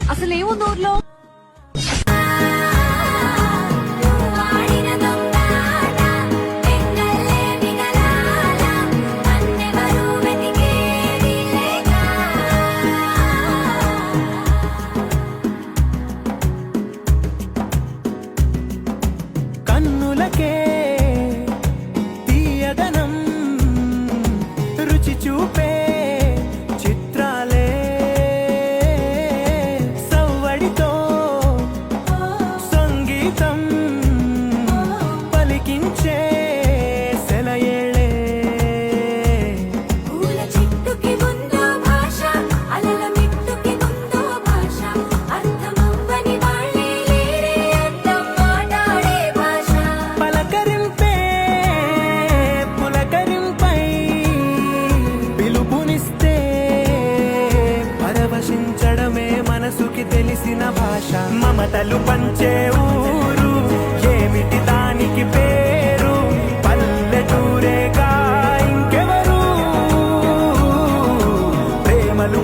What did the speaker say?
అసలేముంది ఊర్లో? కన్నులకే తీయదనం రుచి చూపే చిత్రాలే సవ్వడితో సంగీతం పలికించే సెలయేళే పూల చిట్టుకి ముందో భాష అలల మిట్టుకి ముందో భాష అర్థమవ్వని వాళ్ళే లేరే అర్థం మాట్లాడే భాష పలకరింపే పులకరింపై పిలుపునిస్తే పరవశించడమే మనసుకి తెలిసిన భాష మమతలు పంచే ఊరు ఏమిటి దానికి పేరు పల్లెటూరేగా ఇంకెవరు ప్రేమలు